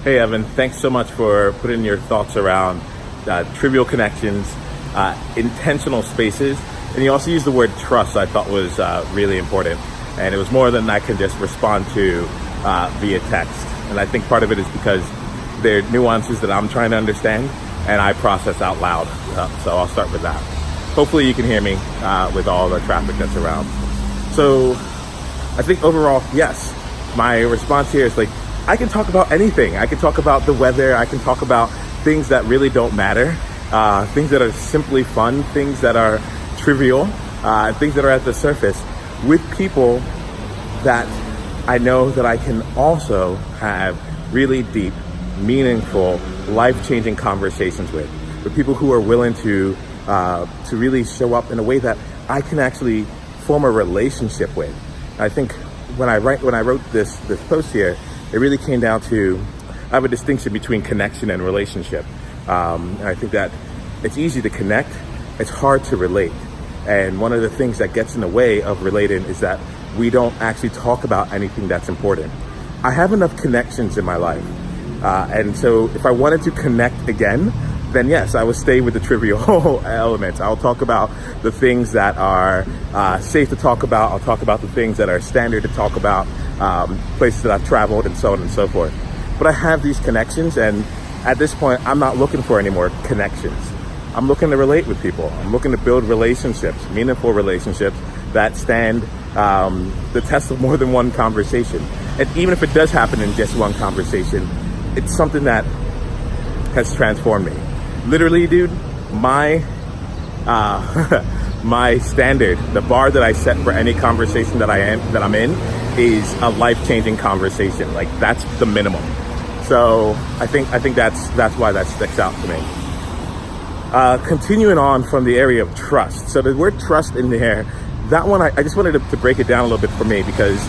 Hey Evan, thanks so much for putting your thoughts around trivial connections, intentional spaces, and you also used the word trust. I thought was really important, and it was more than I can just respond to via text. And I think part of it is because there are nuances that I'm trying to understand and I process out loud. So I'll start with that. Hopefully you can hear me with all the traffic that's around. So I think overall, yes, my response here is like, I can talk about anything. I can talk about the weather. I can talk about things that really don't matter, things that are simply fun, things that are trivial, things that are at the surface with people that I know that I can also have really deep, meaningful, life-changing conversations with people who are willing to really show up in a way that I can actually form a relationship with. I think when I wrote this post here, it really came down to, I have a distinction between connection and relationship. And I think that it's easy to connect, it's hard to relate. And one of the things that gets in the way of relating is that we don't actually talk about anything that's important. I have enough connections in my life. And so if I wanted to connect again, then yes, I would stay with the trivial elements. I'll talk about the things that are safe to talk about. I'll talk about the things that are standard to talk about, places that I've traveled and so on and so forth. But I have these connections, and at this point, I'm not looking for any more connections. I'm looking to relate with people. I'm looking to build relationships, meaningful relationships that stand the test of more than one conversation. And even if it does happen in just one conversation, it's something that has transformed me. Literally, dude, my my standard, the bar that I set for any conversation that I'm in, is a life-changing conversation. Like, that's the minimum. So I think that's why that sticks out to me. Continuing on from the area of trust. So the word trust in there, that one I just wanted to break it down a little bit for me, because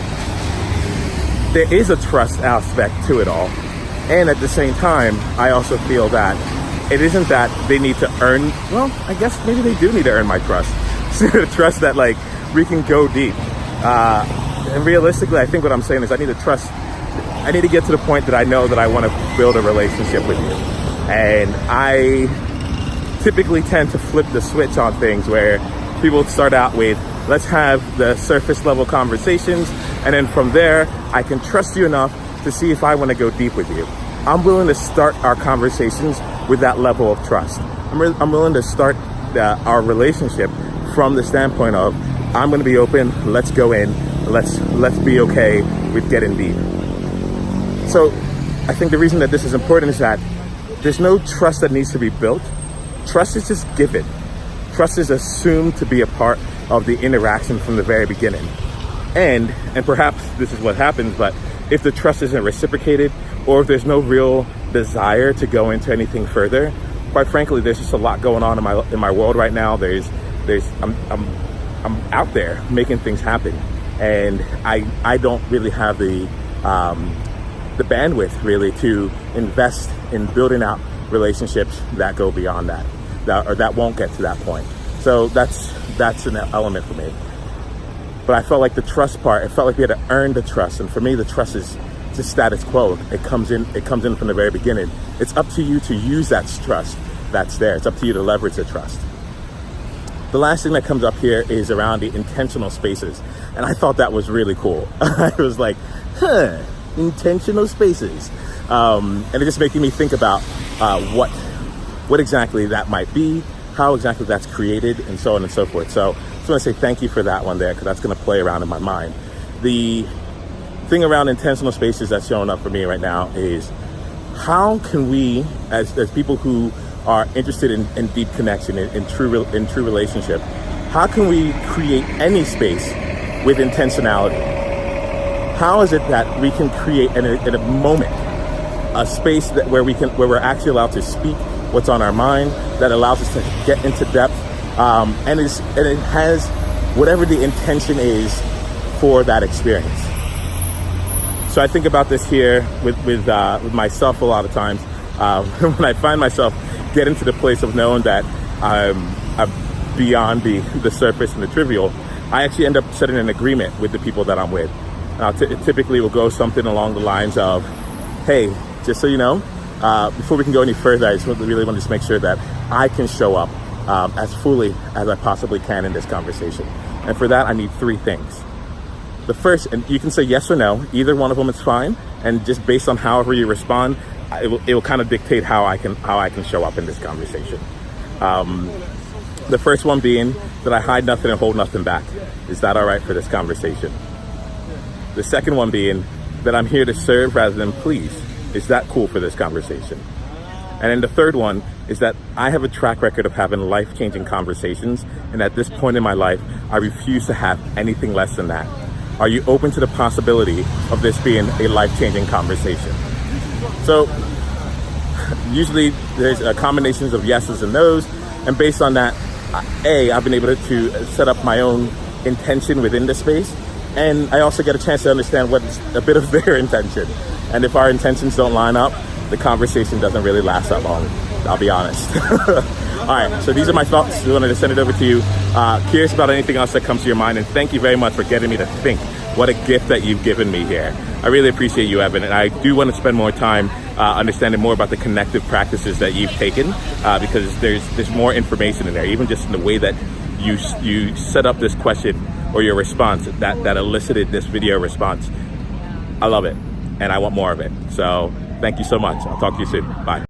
there is a trust aspect to it all. And at the same time, I also feel that it isn't that they need to earn, well, I guess maybe they do need to earn my trust. Trust that, like, we can go deep. And realistically, I think what I'm saying is I need to get to the point that I know that I want to build a relationship with you. And I typically tend to flip the switch on things where people start out with, let's have the surface level conversations. And then from there, I can trust you enough to see if I want to go deep with you. I'm willing to start our conversations with that level of trust. I'm willing to start our relationship from the standpoint of, I'm going to be open, let's go in, let's be okay with getting deep. So I think the reason that this is important is that there's no trust that needs to be built. Trust is just given. Trust is assumed to be a part of the interaction from the very beginning. And perhaps this is what happens, but if the trust isn't reciprocated, or if there's no real desire to go into anything further, quite frankly, there's just a lot going on in my world right now. I'm out there making things happen, and I don't really have the bandwidth really to invest in building out relationships that go beyond that won't get to that point. So that's an element for me. But I felt like the trust part, it felt like we had to earn the trust. And for me, the trust is just status quo. It comes in from the very beginning. It's up to you to use that trust that's there. It's up to you to leverage the trust. The last thing that comes up here is around the intentional spaces. And I thought that was really cool. I was like, intentional spaces. And it just making me think about what exactly that might be, how exactly that's created, and so on and so forth. So I just want to say thank you for that one there, because that's going to play around in my mind. The thing around intentional spaces that's showing up for me right now is, how can we, as people who are interested in deep connection, in true relationship, how can we create any space with intentionality? How is it that we can create in a moment a space where we're actually allowed to speak what's on our mind, that allows us to get into depth, and it has whatever the intention is for that experience. So I think about this here with myself a lot of times. When I find myself getting to the place of knowing that I'm beyond the surface and the trivial, I actually end up setting an agreement with the people that I'm with. Typically will go something along the lines of, hey, just so you know, before we can go any further, I just really want to make sure that I can show up as fully as I possibly can in this conversation. And for that, I need three things. The first, and you can say yes or no, either one of them is fine. And just based on however you respond, it will kind of dictate how I can show up in this conversation. The first one being that I hide nothing and hold nothing back. Is that all right for this conversation? The second one being that I'm here to serve rather than please. Is that cool for this conversation? And then the third one is that I have a track record of having life-changing conversations, and at this point in my life, I refuse to have anything less than that. Are you open to the possibility of this being a life-changing conversation? So usually there's combinations of yeses and nos, and based on that, I've been able to set up my own intention within the space, and I also get a chance to understand what's a bit of their intention. And if our intentions don't line up, the conversation doesn't really last that long, I'll be honest. All right, so these are my thoughts. I wanted to send it over to you. Curious about anything else that comes to your mind, and thank you very much for getting me to think. What a gift that you've given me here. I really appreciate you, Evan, and I do want to spend more time understanding more about the connective practices that you've taken, because there's more information in there, even just in the way that you set up this question or your response that elicited this video response. I love it, and I want more of it. So thank you so much. I'll talk to you soon. Bye.